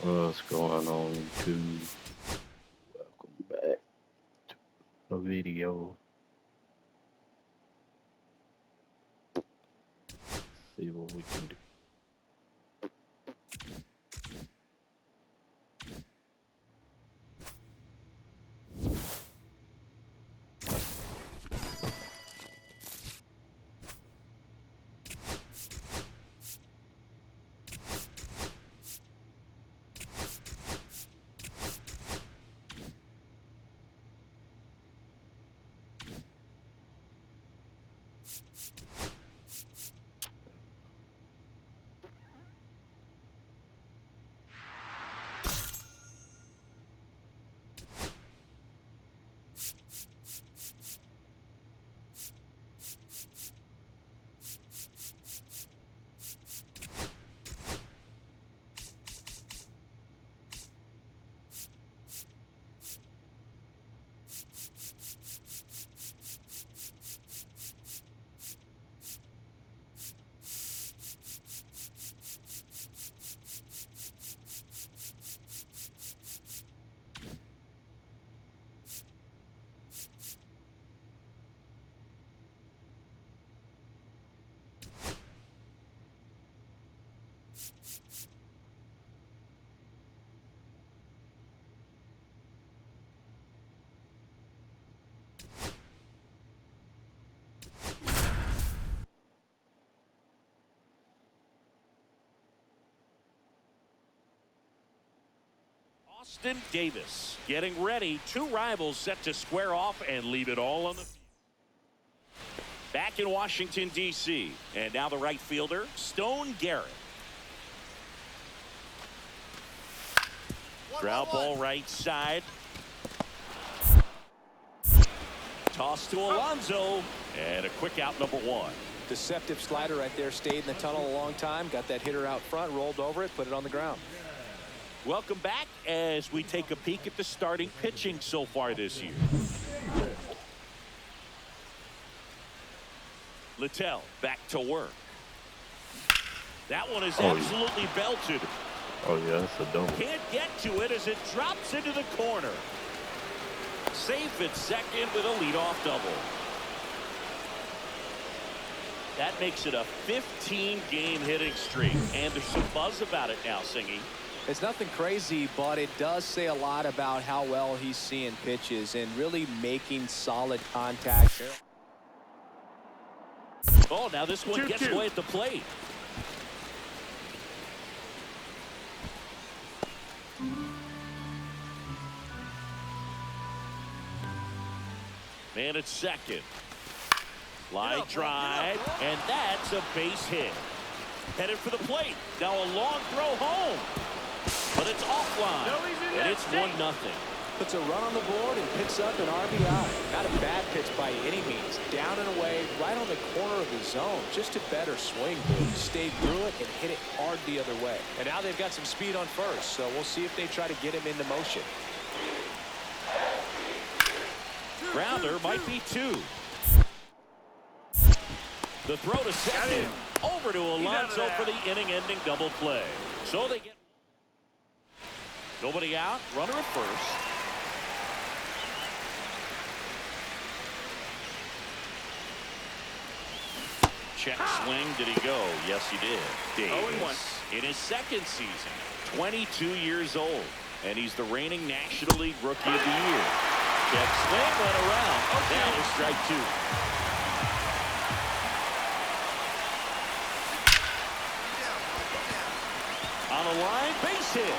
What's going on, YouTube? Welcome back to a video. See what we can do. Austin Davis getting ready. Two rivals set to square off and leave it all on the field. Back in Washington, D.C. And now the right fielder, Stone Garrett. Ground ball right side. Toss to Alonso. And a quick out, number one. Deceptive slider right there. Stayed in the tunnel a long time. Got that hitter out front. Rolled over it. Put it on the ground. Welcome back as we take a peek at the starting pitching so far this year. Littell back to work. That one is absolutely belted. Oh yeah, that's a double. Can't get to it as it drops into the corner. Safe at second with a leadoff double. That makes it a 15-game hitting streak, and there's some buzz about it now, Singy. It's nothing crazy, but it does say a lot about how well he's seeing pitches and really making solid contact. Oh, now this one gets away at the plate. Man at second. Line drive, and that's a base hit. Headed for the plate. Now a long throw home. But it's offline, and it's 1-0. Puts a run on the board and picks up an RBI. Not a bad pitch by any means. Down and away, right on the corner of the zone. Just a better swing move. Stayed through it and hit it hard the other way. And now they've got some speed on first, so we'll see if they try to get him into motion. Grounder might be two. The throw to second. Over to Alonso for the inning-ending double play. So they get nobody out. Runner at first. Check swing. Did he go? Yes, he did. Davis in his second season. 22 years old. And he's the reigning National League Rookie of the Year. Check swing went around. Down to strike two. On a line, base hit.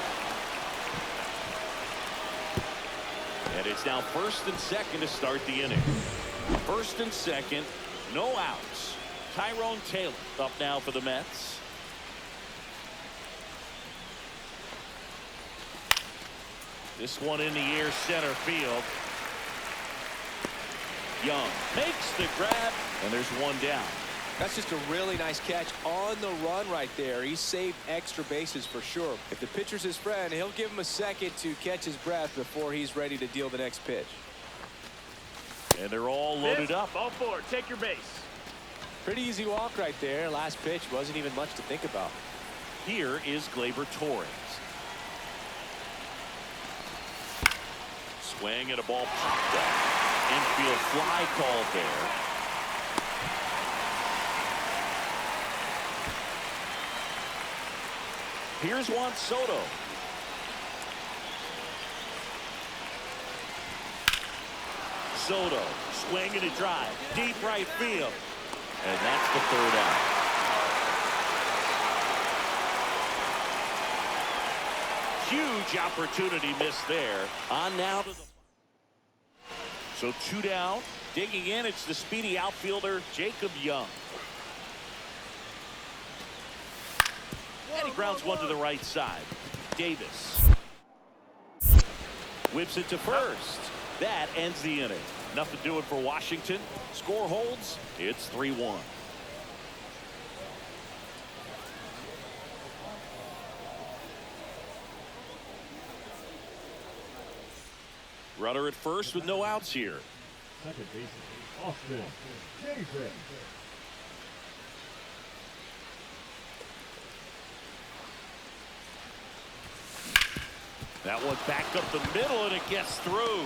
And it's now first and second to start the inning. First and second, no outs. Tyrone Taylor up now for the Mets. This one in the air, center field. Young makes the grab, and there's one down. That's just a really nice catch on the run right there. He saved extra bases for sure. If the pitcher's his friend, he'll give him a second to catch his breath before he's ready to deal the next pitch. And they're all loaded up. Ball four, take your base. Pretty easy walk right there. Last pitch wasn't even much to think about. Here is Gleyber Torres. Swing and a ball popped up. Infield fly called there. Here's Juan Soto. Soto swinging a drive. Deep right field. And that's the third out. Huge opportunity missed there. On now to the... So 2 down. Digging in, it's the speedy outfielder, Jacob Young. And he grounds one to the right side. Davis whips it to first. That ends the inning. Nothing doing for Washington. Score holds. It's 3-1. Runner at first with no outs here. Second baseman, Austin Davis. That one back up the middle, and it gets through.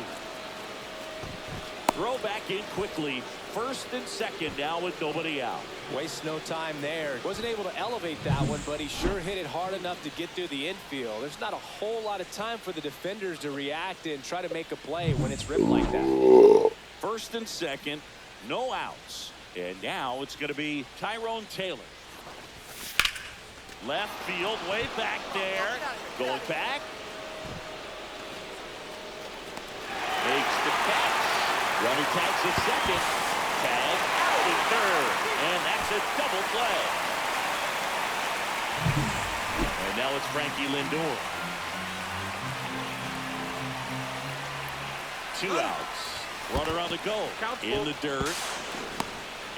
Throw back in quickly. First and second now with nobody out. Waste no time there. Wasn't able to elevate that one, but he sure hit it hard enough to get through the infield. There's not a whole lot of time for the defenders to react and try to make a play when it's ripped like that. First and second, no outs. And now it's going to be Tyrone Taylor. Left field, way back there. Going back. Makes the catch. Runner tags at second. Tag out at third. And that's a double play. And now it's Frankie Lindor. 2 outs. Runner on the go. In the dirt.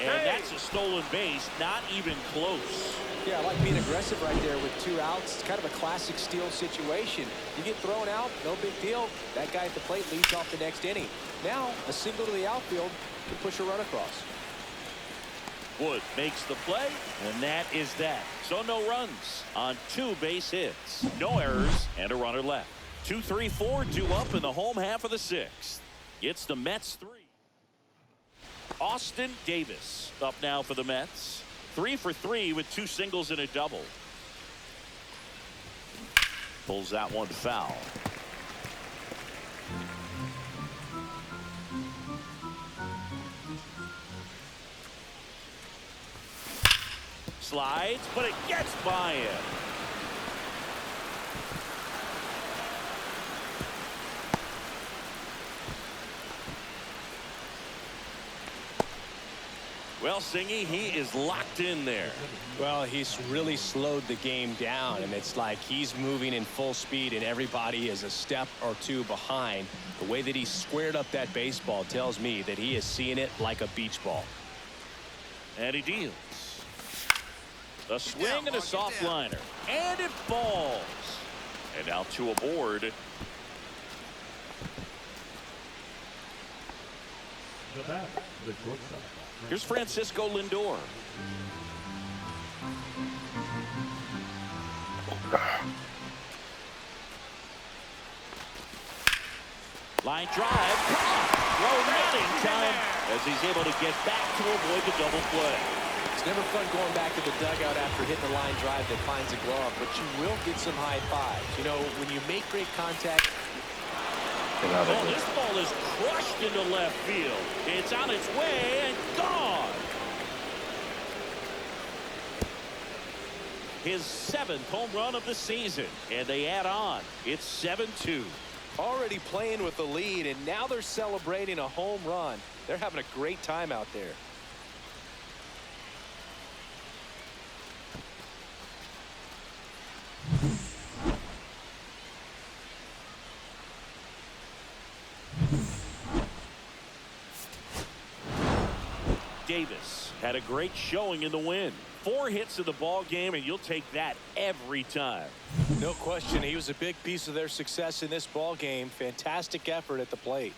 And that's a stolen base. Not even close. Yeah, I like being aggressive right there with 2 outs. It's kind of a classic steal situation. You get thrown out, no big deal. That guy at the plate leads off the next inning. Now, a single to the outfield can push a run across. Wood makes the play, and that is that. So no runs on 2 base hits. No errors, and a runner left. 2, 3, 4, 2 up in the home half of the 6th. It's the Mets 3. Austin Davis up now for the Mets. 3 for 3 with 2 singles and a double. Pulls that one foul. Slides, but it gets by him. Well, Singy, he is locked in there. Well, he's really slowed the game down, and it's like he's moving in full speed, and everybody is a step or 2 behind. The way that he squared up that baseball tells me that he is seeing it like a beach ball. And he deals. A swing and a soft liner. And it falls. And now 2 aboard. The bat, the shortstop. Here's Francisco Lindor. Line drive. Throw that in time as he's able to get back to avoid the double play. It's never fun going back to the dugout after hitting the line drive that finds a glove, but you will get some high fives. You know, when you make great contact. Oh, this ball is crushed into left field. It's on its way and gone. His 7th home run of the season, and they add on. It's 7-2. Already playing with the lead, and now they're celebrating a home run. They're having a great time out there. Davis had a great showing in the win. 4 hits in the ball game, and you'll take that every time. No question, he was a big piece of their success in this ball game. Fantastic effort at the plate.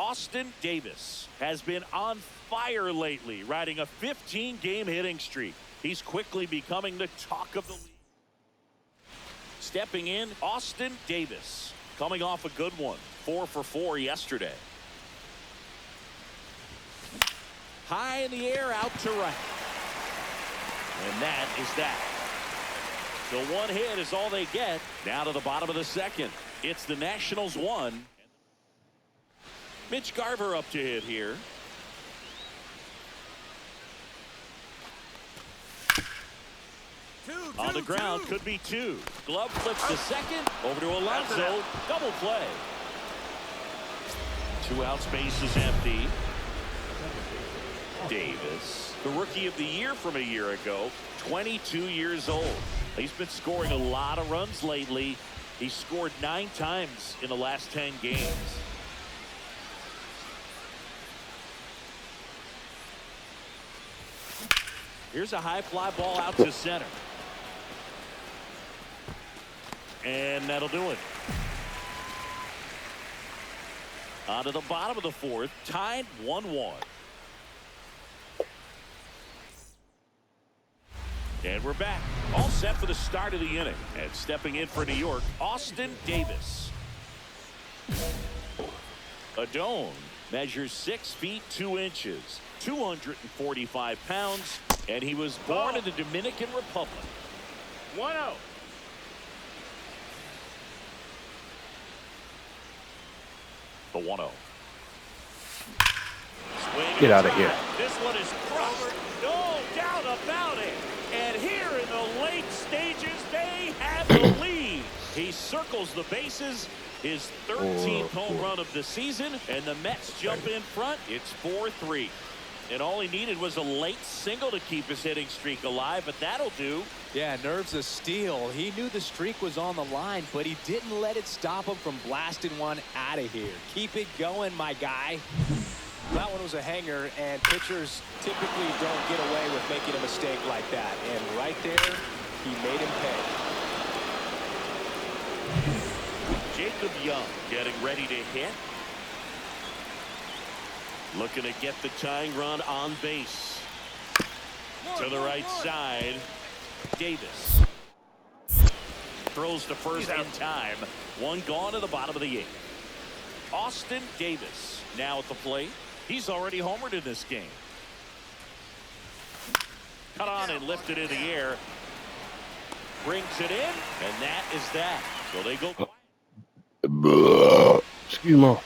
Austin Davis has been on fire lately, riding a 15-game hitting streak. He's quickly becoming the talk of the league. Stepping in, Austin Davis, coming off a good one. 4 for 4 yesterday. High in the air, out to right. And that is that. So one hit is all they get. Now to the bottom of the second. It's the Nationals 1. Mitch Garver up to hit here. On the ground, could be 2. Glove flips to second. Over to Alonso. Double play. 2 outs, base is empty. Davis, the rookie of the year from a year ago, 22 years old. He's been scoring a lot of runs lately. He's scored 9 times in the last 10 games. Here's a high fly ball out to center. And that'll do it. On to the bottom of the 4th, tied 1-1. And we're back, all set for the start of the inning. And stepping in for New York, Austin Davis. Adone measures 6 feet 2 inches, 245 pounds, and he was born in the Dominican Republic. 1-0. The 1-0. Get out of here. This one is crushed. No doubt about it. And here in the late stages, they have the lead. He circles the bases. His 13th home run of the season. And the Mets jump in front. It's 4-3. And all he needed was a late single to keep his hitting streak alive, but that'll do. Yeah, nerves of steel. He knew the streak was on the line, but he didn't let it stop him from blasting one out of here. Keep it going, my guy. That one was a hanger, and pitchers typically don't get away with making a mistake like that. And right there, he made him pay. Jacob Young getting ready to hit. Looking to get the tying run on base. To the right side. Davis. Throws to first in time. 1 gone to the bottom of the 8th. Austin Davis now at the plate. He's already homered in this game. Cut on and lifted in the air. Brings it in, and that is that. So they go quiet. Excuse me.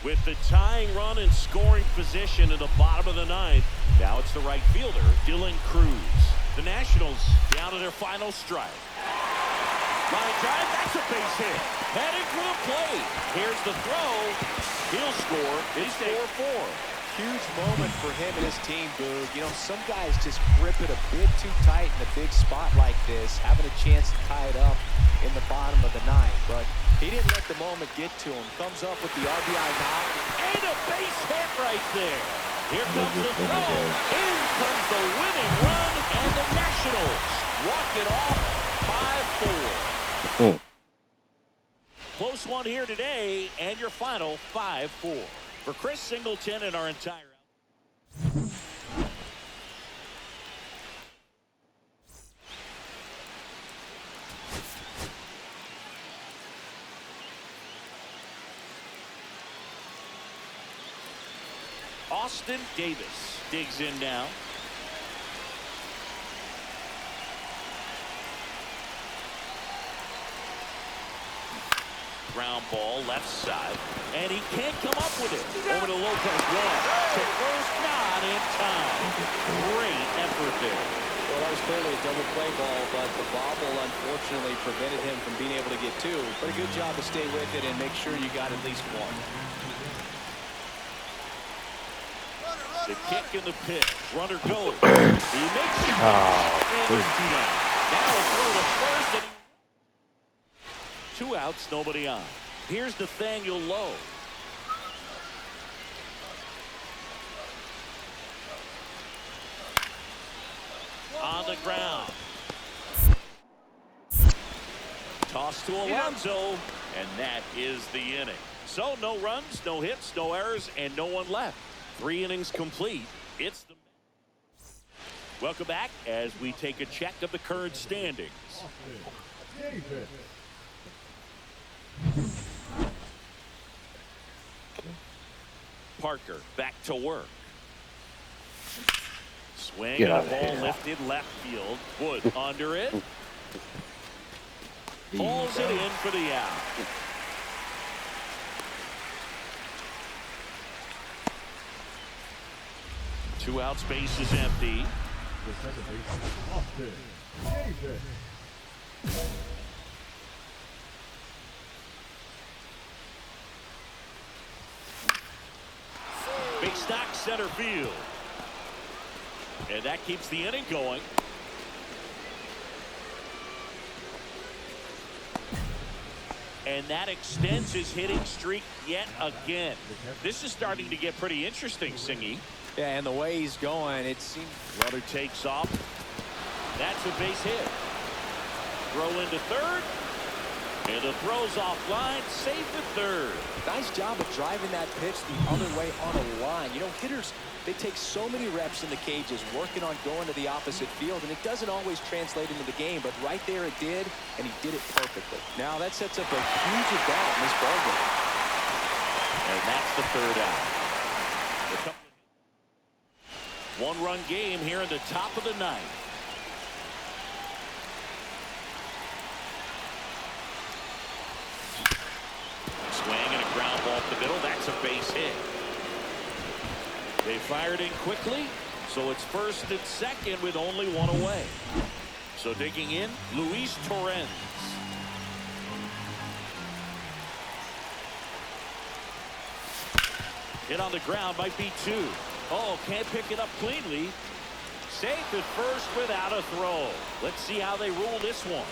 With the tying run in scoring position in the bottom of the 9th. Now it's the right fielder, Dylan Cruz. The Nationals down to their final strike. Line drive, that's a base hit. Heading for the plate. Here's the throw. He'll score. It's 4-4. Huge moment for him and his team, Boog. You know, some guys just grip it a bit too tight in a big spot like this, having a chance to tie it up in the bottom of the 9th. But he didn't let the moment get to him. Comes up with the RBI knock. And a base hit right there. Here comes the throw. In comes the winning run. And the Nationals walk it off 5-4. Close one here today. And your final 5-4. For Chris Singleton and our entire Austin Davis digs in now. Ground ball left side, and he can't come up with it. Over to Lopez, one to first, not in time. Great effort there. Well, that was clearly a double play ball, but the bobble unfortunately prevented him from being able to get 2. But a good job to stay with it and make sure you got at least 1. The kick in the pitch. Runner goes. He makes it. And it's 2 down. Now a throw to first. And 2 outs, nobody on. Here's Nathaniel Lowe. On the ground. Toss to Alonso. And that is the inning. So no runs, no hits, no errors, and no one left. 3 innings complete. It's the welcome back as we take a check of the current standings. Parker back to work. Swing and a ball lifted left field. Wood under it. Falls it in for the out. Two outs, base is empty. The second baseman, Austin Davis. Big stock center field. And that keeps the inning going. And that extends his hitting streak yet again. This is starting to get pretty interesting, Singy. Yeah, and the way he's going, it seems. Runner takes off. That's a base hit. Throw into third. And the throw's offline. Safe at third. Nice job of driving that pitch the other way on a line. You know, hitters, they take so many reps in the cages working on going to the opposite field, and it doesn't always translate into the game, but right there it did, and he did it perfectly. Now that sets up a huge at-bat in this ballgame. And that's the third out. One-run game here in the top of the ninth. Swing and a ground ball up the middle. That's a base hit. They fired in quickly, so it's first and second with only one away. So digging in, Luis Torrens. Hit on the ground, might be 2. Oh, can't pick it up cleanly. Safe at first without a throw. Let's see how they rule this one.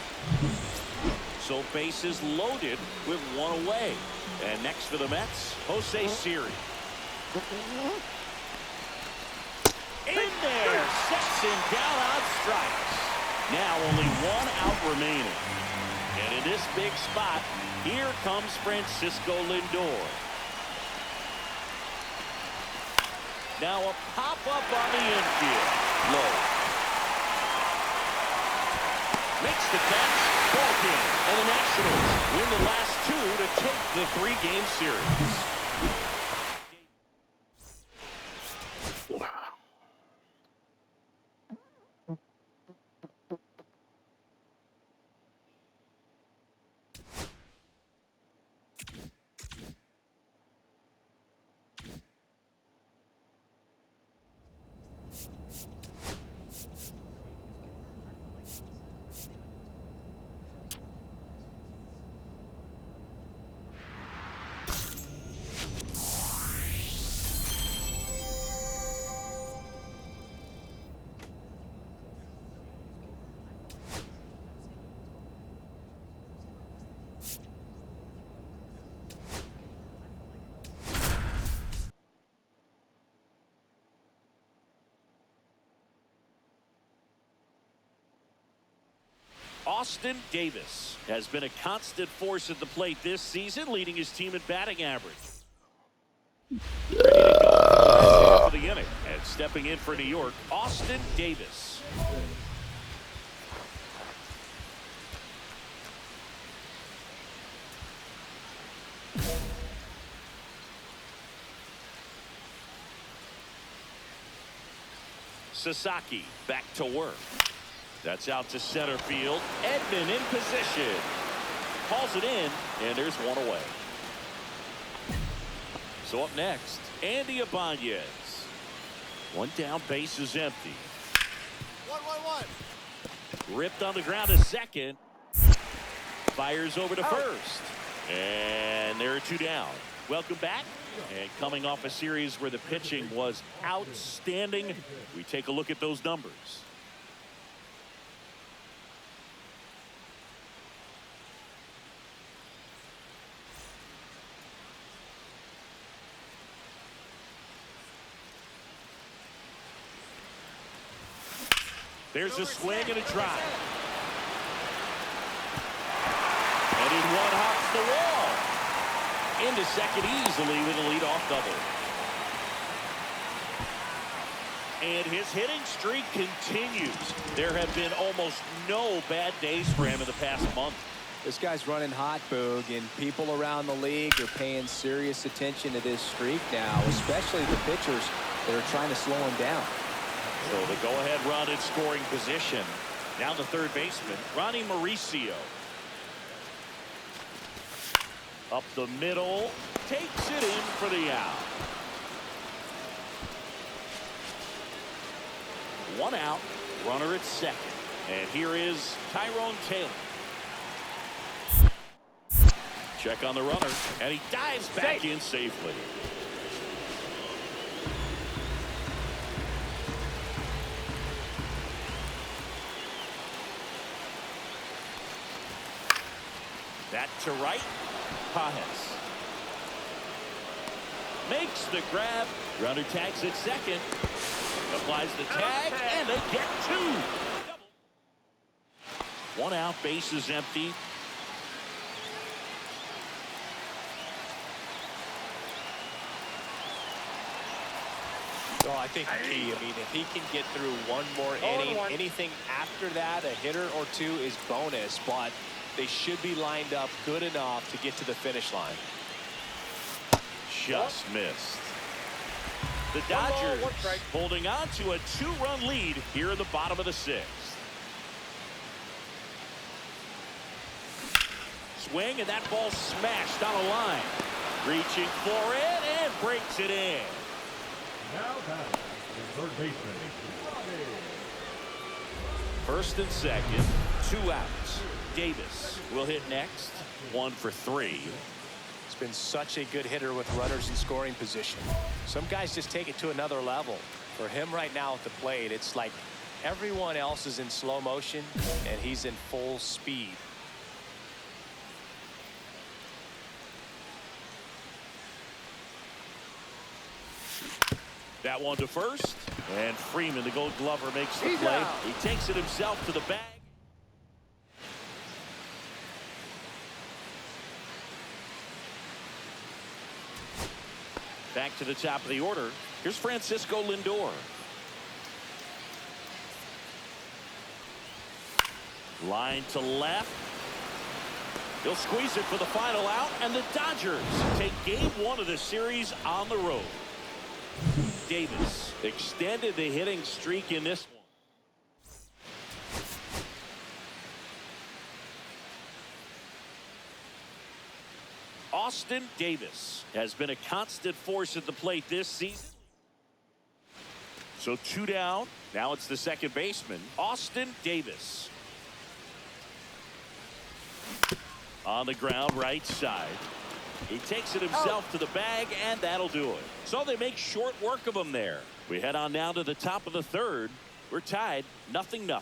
So bases loaded with one away. And next for the Mets, Jose Siri. In there, sets him down on strikes. Now only one out remaining. And in this big spot, here comes Francisco Lindor. Now a pop-up on the infield. Low. Makes the catch. Ball game. And the Nationals win the last 2 to take the 3-game series. Austin Davis has been a constant force at the plate this season, leading his team in batting average. Ready to go for the inning, and stepping in for New York, Austin Davis. Sasaki back to work. That's out to center field. Edman in position. Calls it in, and there's one away. So up next, Andy Ibanez. One down, base is empty. 1-1-1. Ripped on the ground to second. Fires over to first. And there are 2 down. Welcome back. And coming off a series where the pitching was outstanding, we take a look at those numbers. There's a swing and a drive. And in one hops the wall. into second easily with a leadoff double. And his hitting streak continues. There have been almost no bad days for him in the past month. This guy's running hot, Boog, and people around the league are paying serious attention to this streak now, especially the pitchers that are trying to slow him down. So the go-ahead run in scoring position. Now the third baseman, Ronnie Mauricio. Up the middle, takes it in for the out. One out, runner at second. And here is Tyrone Taylor. Check on the runner, and he dives back in safely. That to right, Pajes. Makes the grab, runner tags at second. Applies the tag, and they get two. One out, base is empty. Well, I think the key, I mean, if he can get through one more inning, anything after that, a hitter or two is bonus, but they should be lined up good enough to get to the finish line. Just missed. The Dodgers holding on to a 2-run lead here in the bottom of the sixth. Swing, and that ball smashed on a line. Reaching for it, and breaks it in. Now batting, the third baseman, Ronnie. First and second, 2 outs. Davis will hit next. 1 for 3. He's been such a good hitter with runners in scoring position. Some guys just take it to another level. For him right now at the plate, it's like everyone else is in slow motion, and he's in full speed. That one to first, and Freeman, the Gold Glover, makes the play. He takes it himself to the bag. Back to the top of the order. Here's Francisco Lindor. Line to left. He'll squeeze it for the final out, and the Dodgers take game 1 of the series on the road. Davis extended the hitting streak in this one. Austin Davis has been a constant force at the plate this season. So 2 down. Now it's the second baseman, Austin Davis. On the ground, right side. He takes it himself to the bag, and that'll do it. So they make short work of him there. We head on down to the top of the third. We're tied 0-0.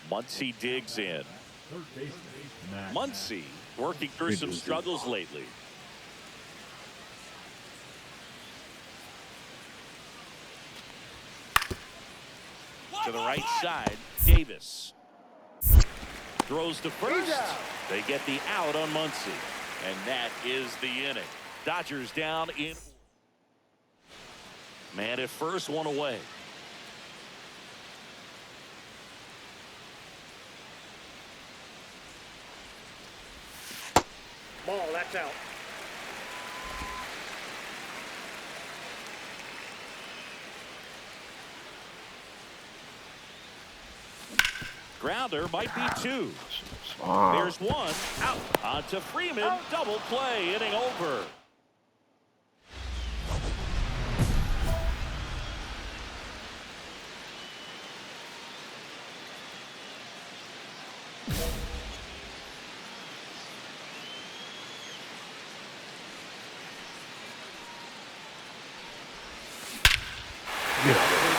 Muncy digs in. Third baseman, Matt. Muncy working through some struggles lately. To the right side, Davis throws to first. They get the out on Muncy, and that is the inning. Dodgers down in. Man at first, one away. Ball, that's out. Grounder might be two. Wow. There's one out. On to Freeman. Double play. Inning over.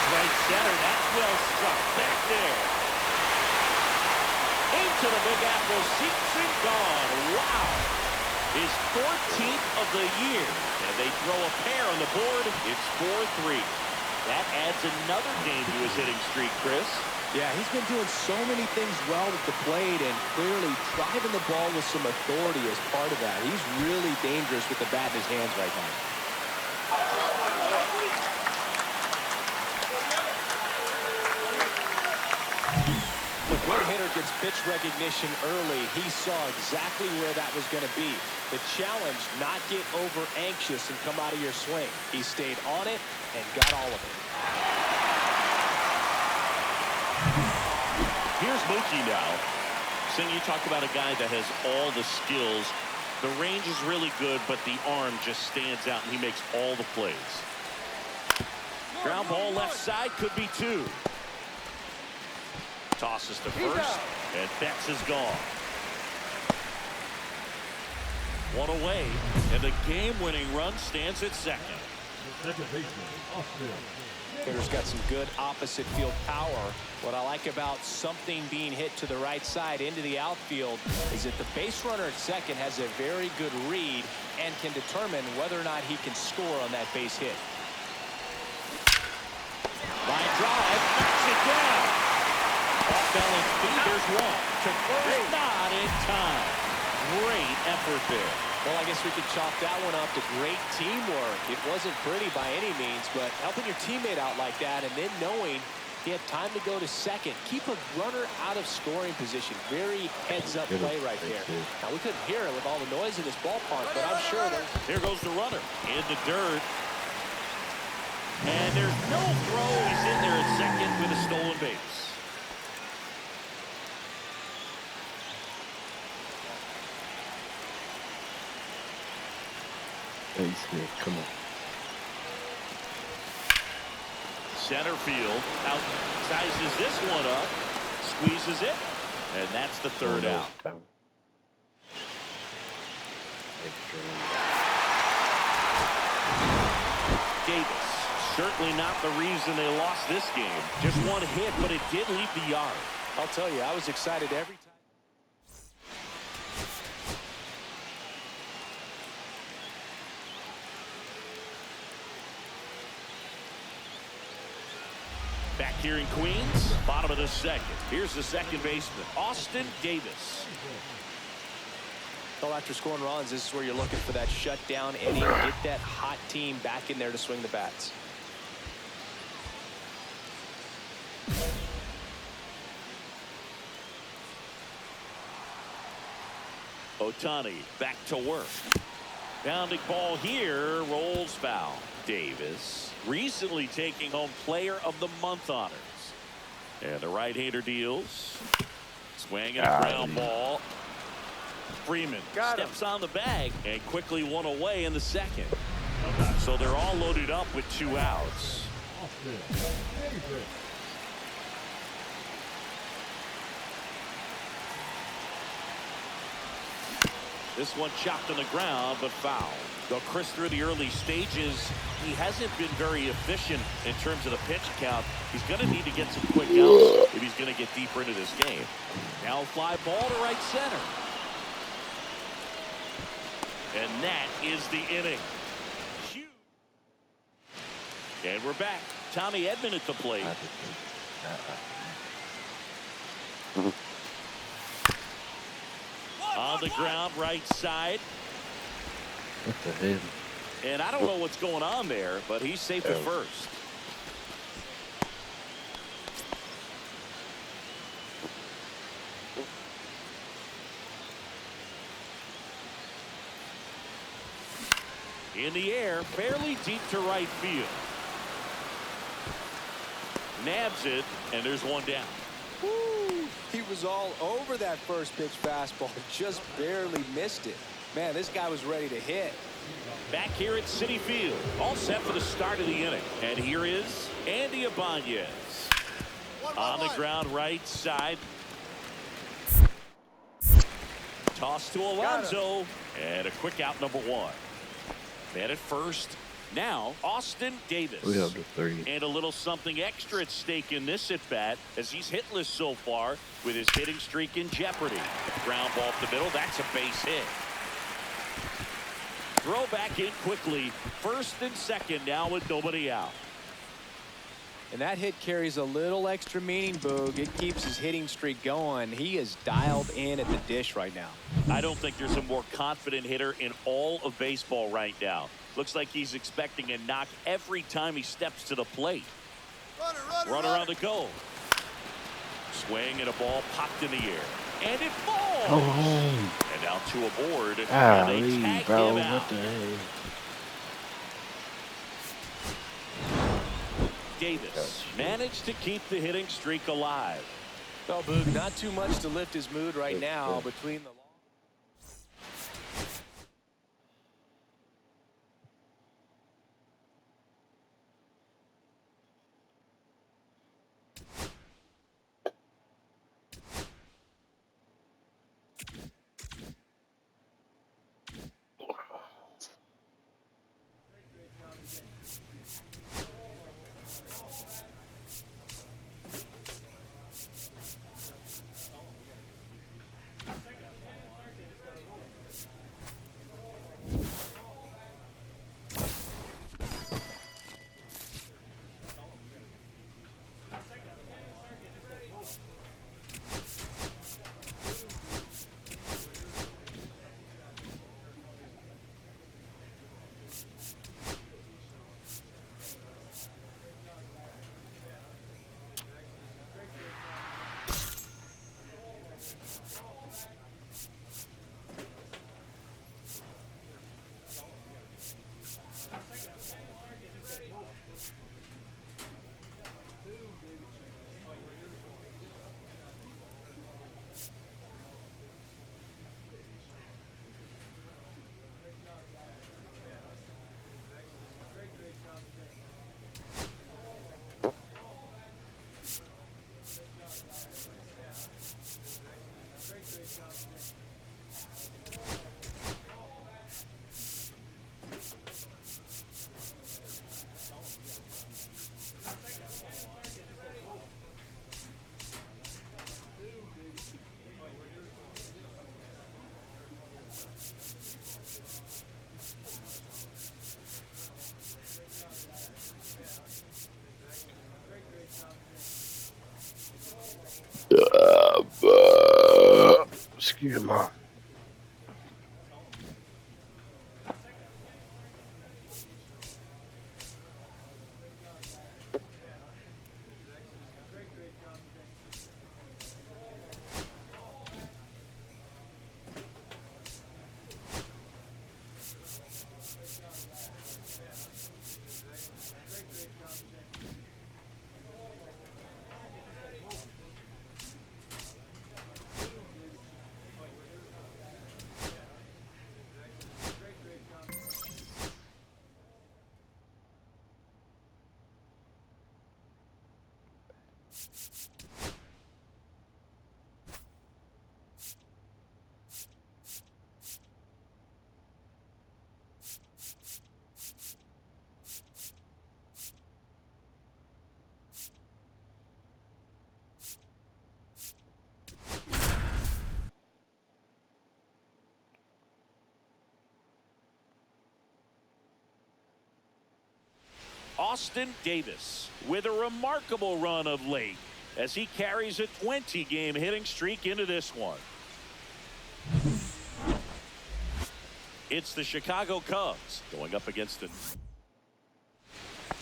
Right center. That's well struck. Back there. Into the Big Apple. Seats and gone. Wow. His 14th of the year. And they throw a pair on the board. It's 4-3. That adds another game to his hitting streak, Chris. Yeah, he's been doing so many things well at the plate and clearly driving the ball with some authority as part of that. He's really dangerous with the bat in his hands right now. The good hitter gets pitch recognition early. He saw exactly where that was going to be. The challenge, not get over anxious and come out of your swing. He stayed on it and got all of it. Here's Mookie now. Sing, you talk about a guy that has all the skills. The range is really good, but the arm just stands out, and he makes all the plays. Ground ball left side, could be two. Tosses to first, and Betts is gone. One away, and the game-winning run stands at second. Second baseman, Austin. Hitter's got some good opposite field power. What I like about something being hit to the right side into the outfield is that the base runner at second has a very good read and can determine whether or not he can score on that base hit. Line drive, knocks it down. Off balance feet, there's one. To first, not in time. Great effort there. Well, I guess we could chalk that one up to great teamwork. It wasn't pretty by any means, but helping your teammate out like that and then knowing he had time to go to second. Keep a runner out of scoring position. Very heads-up play right there. Now, we couldn't hear it with all the noise in this ballpark, but I'm sure that... Here goes the runner in the dirt. And there's no throw. He's in there at second with a stolen base. Base hit. Come on. Center field outsizes this one up, squeezes it, and that's the third out. Davis, certainly not the reason they lost this game. Just one hit, but it did leave the yard. I'll tell you, I was excited every time. Back here in Queens, bottom of the second. Here's the second baseman, Austin Davis. Well, after scoring runs, this is where you're looking for that shutdown inning. Get that hot team back in there to swing the bats. Ohtani back to work. Bounding ball here, rolls foul. Davis recently taking home player of the month honors. And the right-hander deals. Swing and a ground ball. Freeman steps on the bag and quickly one away in the second. So they're all loaded up with two outs. Austin. Davis. This one chopped on the ground, but foul. Though Chris, through the early stages, he hasn't been very efficient in terms of the pitch count. He's going to need to get some quick outs if he's going to get deeper into this game. Now fly ball to right center. And that is the inning. And we're back. Tommy Edman at the plate. On the ground, right side. What the hell? And I don't know what's going on there, but he's safe at first. In the air, fairly deep to right field. Nabs it, and there's one down. Woo! He was all over that first pitch fastball, just barely missed it. Man, this guy was ready to hit. Back here at Citi Field, all set for the start of the inning. And here is Andy Ibanez. On the ground, right side. Toss to Alonso, and a quick out, number one. Man at first. Now, Austin Davis. We have the 3. And a little something extra at stake in this at-bat as he's hitless so far with his hitting streak in jeopardy. Ground ball up the middle. That's a base hit. Throw back in quickly. First and second now with nobody out. And that hit carries a little extra meaning, Boog. It keeps his hitting streak going. He is dialed in at the dish right now. I don't think there's a more confident hitter in all of baseball right now. Looks like he's expecting a knock every time he steps to the plate. Runner on the go. Swing and a ball popped in the air. And it falls. Oh, And now 2 aboard. ah, And they tag bro, him out. what the hell? Davis managed to keep the hitting streak alive. Well, Boog, not too much to lift his mood right now between the... Excuse me. Austin Davis with a remarkable run of late as he carries a 20-game hitting streak into this one. It's the Chicago Cubs going up against the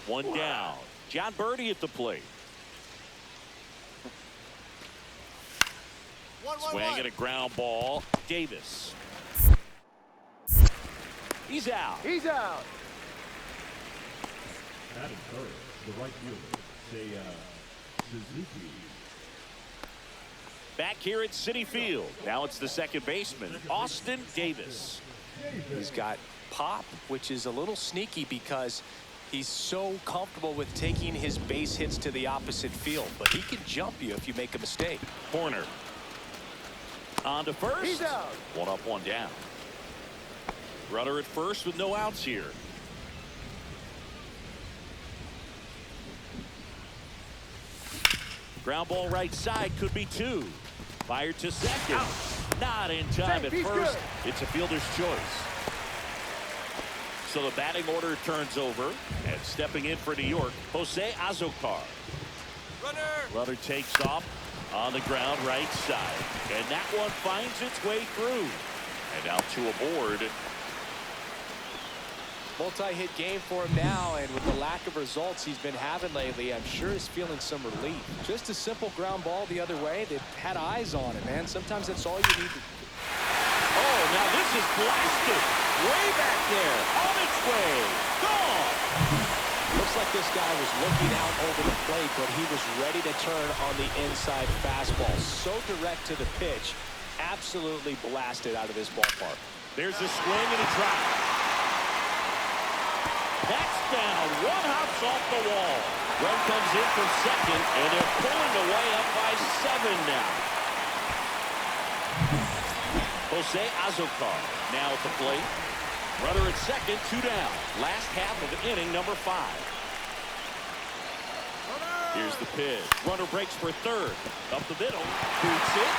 one down. John Birdie at the plate. Swing and a ground ball. Davis. He's out. He's out. Batting first, the right fielder, Suzuki. Back here at Citi Field. Now it's the second baseman, Austin Davis. He's got pop, which is a little sneaky because he's so comfortable with taking his base hits to the opposite field, but he can jump you if you make a mistake. Corner. On to first. He's out. One up, one down. Runner at first with no outs here. Ground ball right side, could be two. Fired to second. Out. Not in time at first. Good. It's a fielder's choice. So the batting order turns over, and stepping in for New York, Jose Azocar. Runner takes off on the ground right side, and that one finds its way through. And now two aboard. Multi-hit game for him now, and with the lack of results he's been having lately, I'm sure he's feeling some relief. Just a simple ground ball the other way. They've had eyes on it, man. Sometimes that's all you need to. Oh, now this is blasted. Way back there. On its way. Gone. Looks like this guy was looking out over the plate, but he was ready to turn on the inside fastball. So direct to the pitch. Absolutely blasted out of this ballpark. There's a swing and a drop. That's down. One hops off the wall. Run comes in from second, and they're pulling away up by 7 now. Jose Azocar now at the plate. Runner at second, 2 down. Last half of inning number 5. Here's the pitch. Runner breaks for third. Up the middle. Boots it.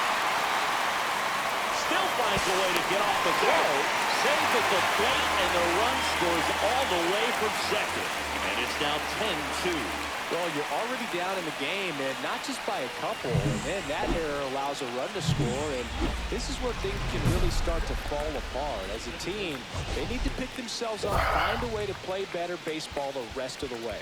Still finds a way to get off the throw. Saves at the plate, and the run scores all the way from second. And it's now 10-2. Well, you're already down in the game, and not just by a couple. And then that error allows a run to score, and this is where things can really start to fall apart. As a team, they need to pick themselves up, find a way to play better baseball the rest of the way.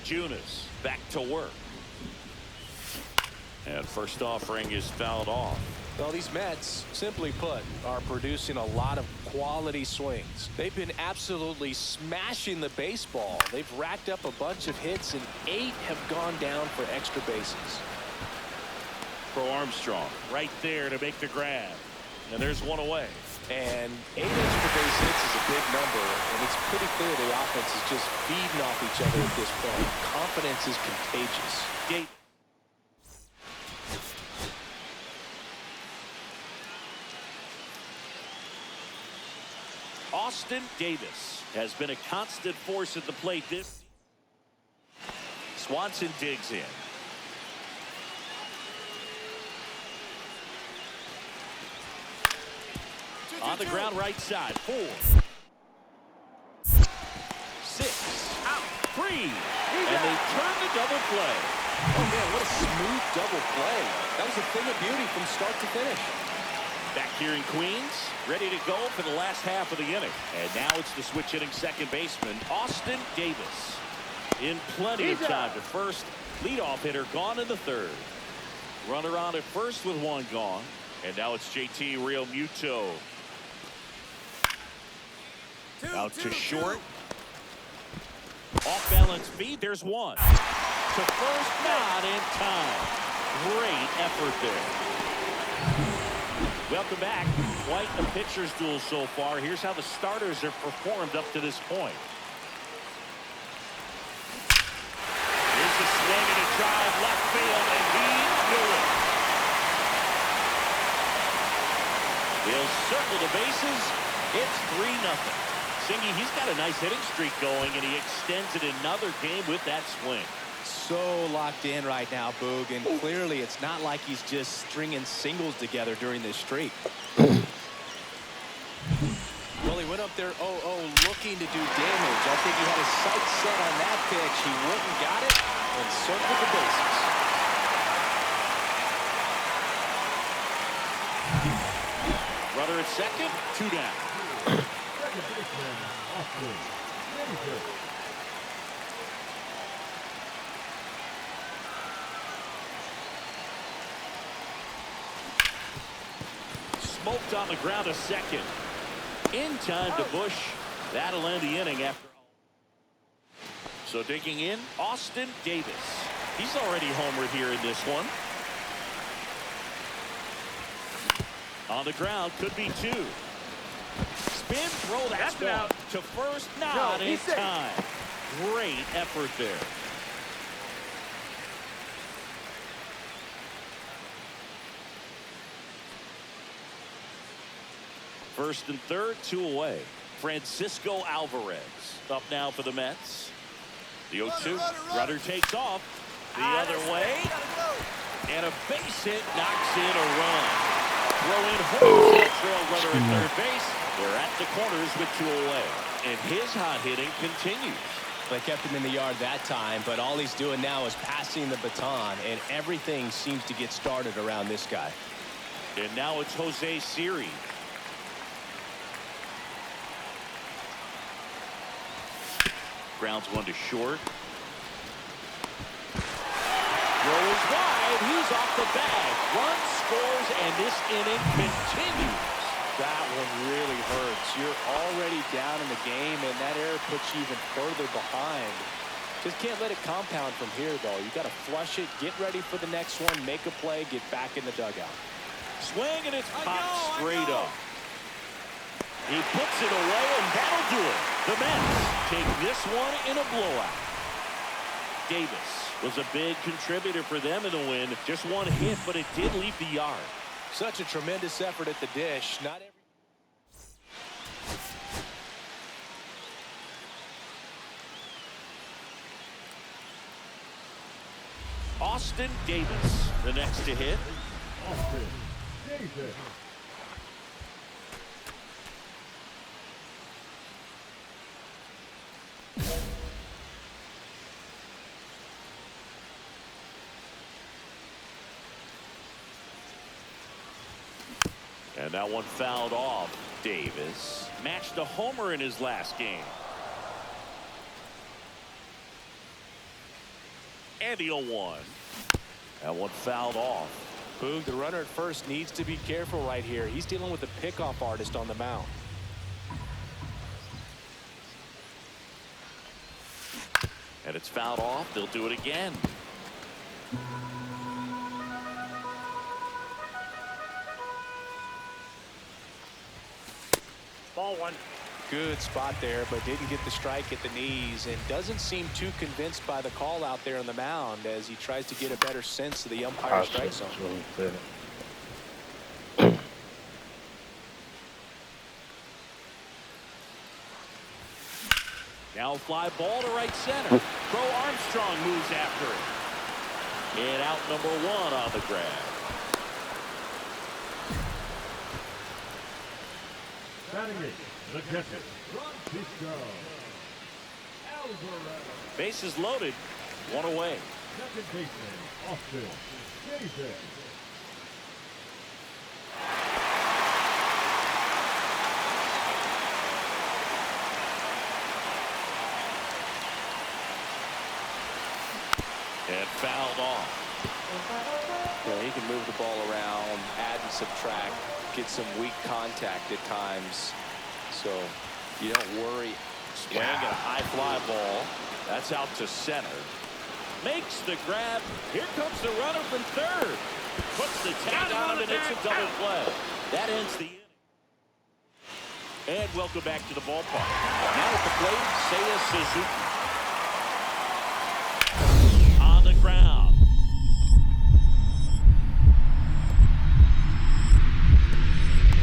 Junis back to work. And first offering is fouled off. Well, these Mets, simply put, are producing a lot of quality swings. They've been absolutely smashing the baseball. They've racked up a bunch of hits, and 8 have gone down for extra bases. For Armstrong, right there to make the grab. And there's one away. And 8 extra base hits is a big number, and it's pretty clear the offense is just feeding off each other at this point. Confidence is contagious. Gate. Austin Davis has been a constant force at the plate. This Swanson digs in. On the ground right side. 4. 6. Out. 3. And they turn the double play. Oh, man, what a smooth double play. That was a thing of beauty from start to finish. Back here in Queens, ready to go for the last half of the inning. And now it's the switch hitting second baseman, Austin Davis. In plenty of time to first. Leadoff hitter gone in the third. Runner on at first with 1 gone. And now it's JT Realmuto. Out to short. Off balance feed. There's 1. To first, not in time. Great effort there. Welcome back. Quite a pitcher's duel so far. Here's how the starters have performed up to this point. Here's a swing and a drive left field, and he knew it. He'll circle the bases. It's 3-0. Singy, he's got a nice hitting streak going, and he extends it another game with that swing. So locked in right now, Boog, and clearly it's not like he's just stringing singles together during this streak. Well, he went up there 0-0 looking to do damage. I think he had his sights set on that pitch. He went and got it and circled the bases. Runner at second, 2 down. Second baseman, Austin Davis. Smoked on the ground to second. In time to Bush. That'll end the inning after. So digging in, Austin Davis. He's already homered here in this one. On the ground, could be 2. Spin, throw, that's one. Out to first, not in time. Great effort there. First and third, 2 away. Francisco Alvarez up now for the Mets. The 0-2. Runner takes off the other way. And a base hit knocks in a run. Throw in home trail runner at third base. They're at the corners with 2 away. And his hot hitting continues. They kept him in the yard that time, but all he's doing now is passing the baton, and everything seems to get started around this guy. And now it's Jose Siri. Grounds one to short. Throw is wide. He's off the bag. Run scores, and this inning continues. That one really hurts. You're already down in the game, and that error puts you even further behind. Just can't let it compound from here, though. You got to flush it, get ready for the next one, make a play, get back in the dugout. Swing, and it's popped straight up. He puts it away, and that'll do it. The Mets take this one in a blowout. Davis was a big contributor for them in the win. Just one hit, but it did leave the yard. Such a tremendous effort at the dish. Not every... Austin Davis, the next to hit. Austin Davis. And that one fouled off. Davis matched a homer in his last game. And the 0-1. That one fouled off. Boog, the runner at first needs to be careful right here. He's dealing with a pickoff artist on the mound. And it's fouled off. They'll do it again. Ball one. Good spot there, but didn't get the strike at the knees, and doesn't seem too convinced by the call out there on the mound as he tries to get a better sense of the umpire strike zone. Now fly ball to right center. Crow Armstrong moves after it. And out number 1 on the grab. Batting it, the catcher, Francisco Alvarez. Bases loaded. 1 away. Second baseman, Austin Davis. And fouled off. Yeah, he can move the ball around, add and subtract, get some weak contact at times. So you don't worry. Swing and a high fly ball. That's out to center. Makes the grab. Here comes the runner from third. Puts the tag on him, and it's a double play. That ends the inning. And welcome back to the ballpark. Now at the plate, Seiya Suzuki. On the ground.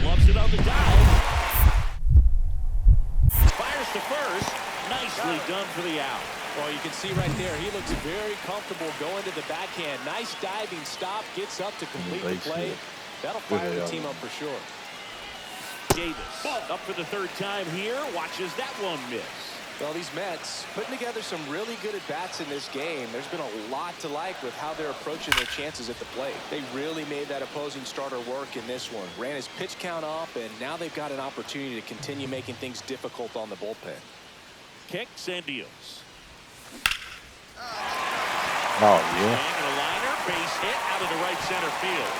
Gloves it on the dive. Fires to first. Nicely done for the out. Well, you can see right there, he looks very comfortable going to the backhand. Nice diving stop, gets up to complete the play. That'll fire the team up for sure. Davis up for the third time here. Watches that one miss. Well, these Mets putting together some really good at-bats in this game. There's been a lot to like with how they're approaching their chances at the plate. They really made that opposing starter work in this one. Ran his pitch count up, and now they've got an opportunity to continue making things difficult on the bullpen. Kicks and deals. Oh, yeah. And a liner, base hit out of the right center field.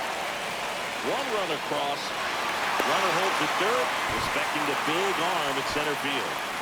One run across. Runner holds at third, respecting the big arm at center field.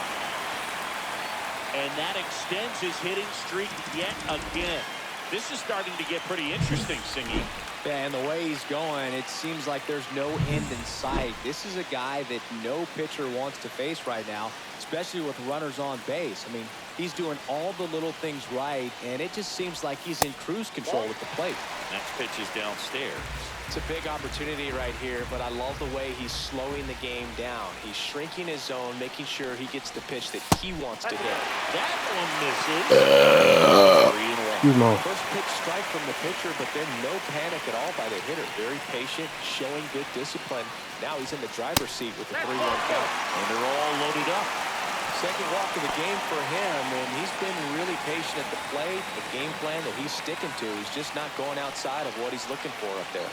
And that extends his hitting streak yet again. This is starting to get pretty interesting, Singy. Yeah, and the way he's going, it seems like there's no end in sight. This is a guy that no pitcher wants to face right now, especially with runners on base. I mean, he's doing all the little things right, and it just seems like he's in cruise control with the plate. Next pitch is downstairs. It's a big opportunity right here, but I love the way he's slowing the game down. He's shrinking his zone, making sure he gets the pitch that he wants to hit. That one misses. 3-1. First pitch strike from the pitcher, but then no panic at all by the hitter. Very patient, showing good discipline. Now he's in the driver's seat with the 3-1 count. And they're all loaded up. Second walk of the game for him, and he's been really patient at the plate. The game plan that he's sticking to, he's just not going outside of what he's looking for up there.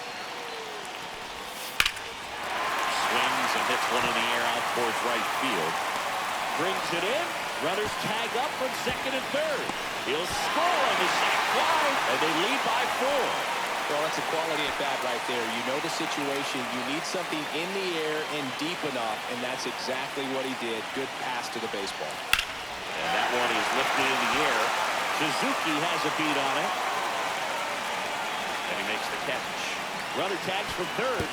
Swings and hits one in the air out towards right field. Brings it in. Runners tag up from second and third. He'll score on the sac fly, and they lead by 4. Well, that's a quality at bat right there. You know the situation. You need something in the air and deep enough, and that's exactly what he did. Good pass to the baseball. And that one is lifted in the air. Suzuki has a beat on it. And he makes the catch. Runner tags from third.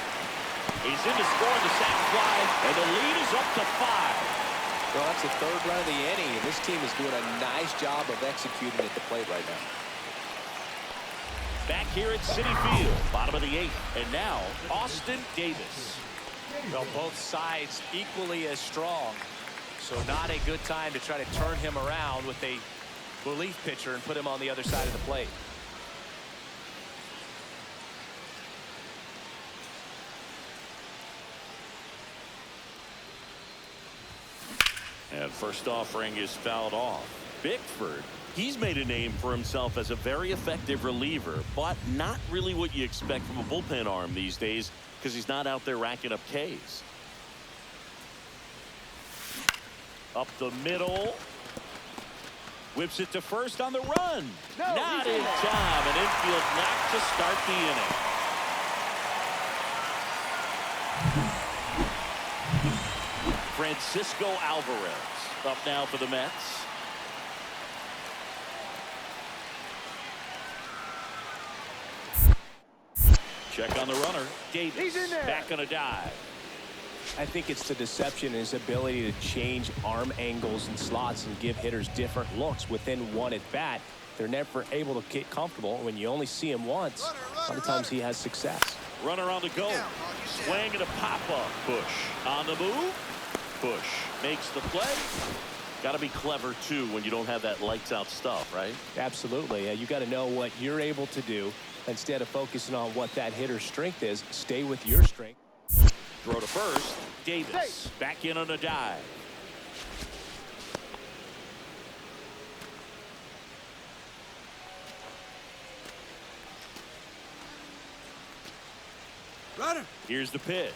He's in to score on the sac fly, and the lead is up to 5. Well, that's the third run of the inning, and this team is doing a nice job of executing at the plate right now. Back here at Citi Field, bottom of the 8th, and now Austin Davis. Well, both sides equally as strong, so not a good time to try to turn him around with a relief pitcher and put him on the other side of the plate. And first offering is fouled off. Bickford, he's made a name for himself as a very effective reliever, but not really what you expect from a bullpen arm these days because he's not out there racking up Ks. Up the middle. Whips it to first on the run. Not in time. An infield knock to start the inning. Francisco Alvarez up now for the Mets. Check on the runner. Davis back on a dive. I think it's the deception and his ability to change arm angles and slots and give hitters different looks within one at bat. They're never able to get comfortable. When you only see him once, a lot of times he has success. Runner on the go. Swing and a pop-up. Push. On the move. Push. Makes the play. Got to be clever, too, when you don't have that lights-out stuff, right? Absolutely. You got to know what you're able to do. Instead of focusing on what that hitter's strength is, stay with your strength. Throw to first. Davis back in on a dive. Runner. Here's the pitch.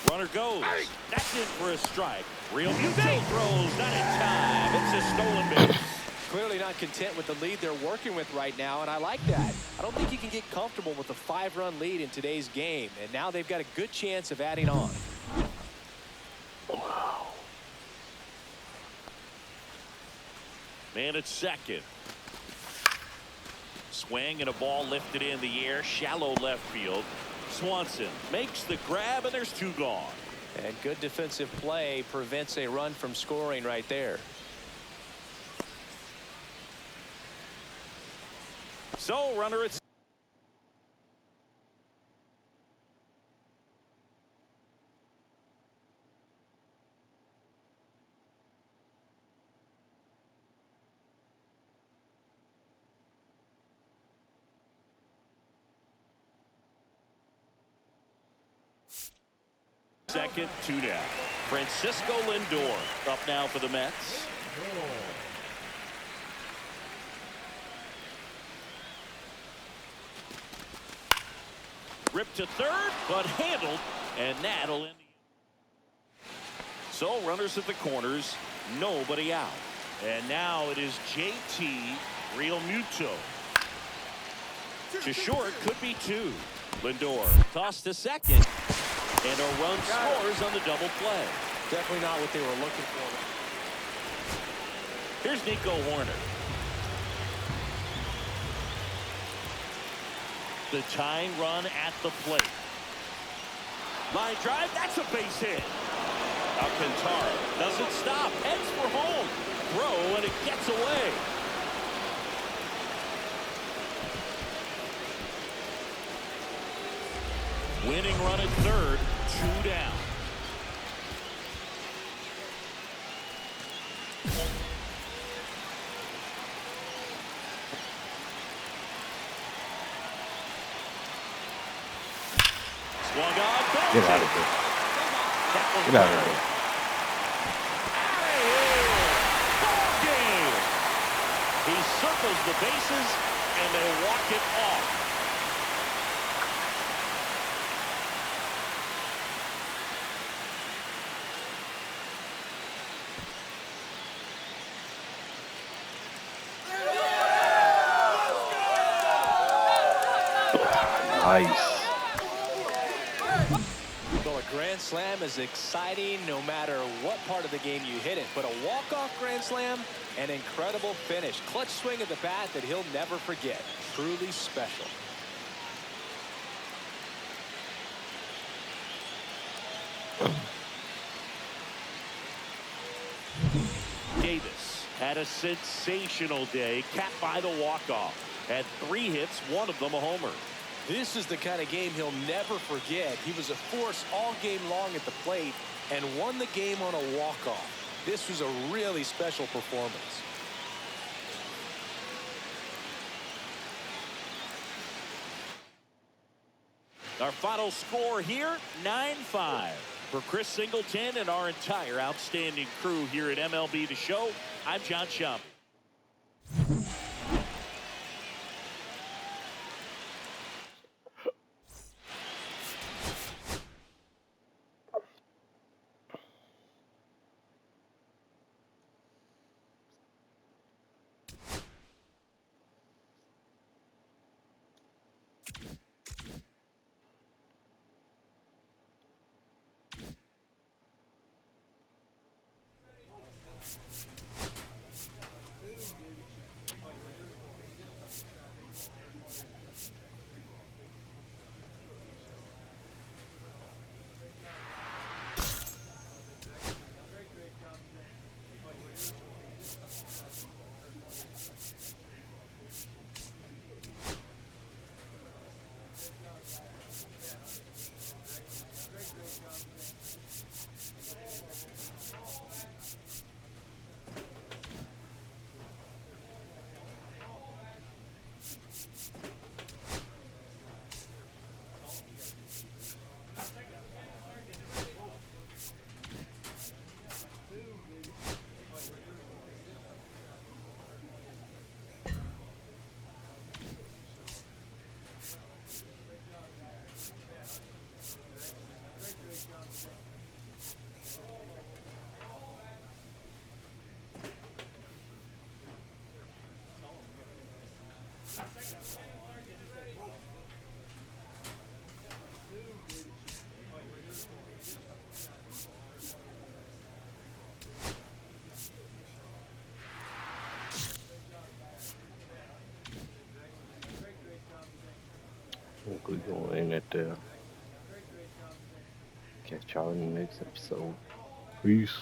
Runner goes. That's in for a strike. Real Muto throws. Not in time. It's a stolen base. Clearly not content with the lead they're working with right now, and I like that. I don't think you can get comfortable with a 5-run lead in today's game, and now they've got a good chance of adding on. Wow. Man at second. Swing and a ball lifted in the air. Shallow left field. Swanson makes the grab, and there's 2 gone. And good defensive play prevents a run from scoring right there. So, runner at second, 2 down. Francisco Lindor up now for the Mets. Ripped to third, but handled, and that'll end. So runners at the corners, nobody out. And now it is JT Realmuto. To short, could be 2. Lindor tossed to second, and a run scores on the double play. Definitely not what they were looking for. Here's Nico Horner. The tying run at the plate. Line drive, that's a base hit. Alcantara doesn't stop, heads for home. Throw, and it gets away. Winning run at third, 2 down. Swung on. Get out of here. Get out of here. Ball game. He circles the bases, and they walk it off. Nice. Well, a grand slam is exciting no matter what part of the game you hit it. But a walk-off grand slam, an incredible finish. Clutch swing of the bat that he'll never forget. Truly special. Davis had a sensational day, capped by the walk-off. Had 3 hits, one of them a homer. This is the kind of game he'll never forget. He was a force all game long at the plate and won the game on a walk-off. This was a really special performance. Our final score here, 9-5. For Chris Singleton and our entire outstanding crew here at MLB The Show, I'm John Schaub. We're going at catch y'all in the next episode. Peace.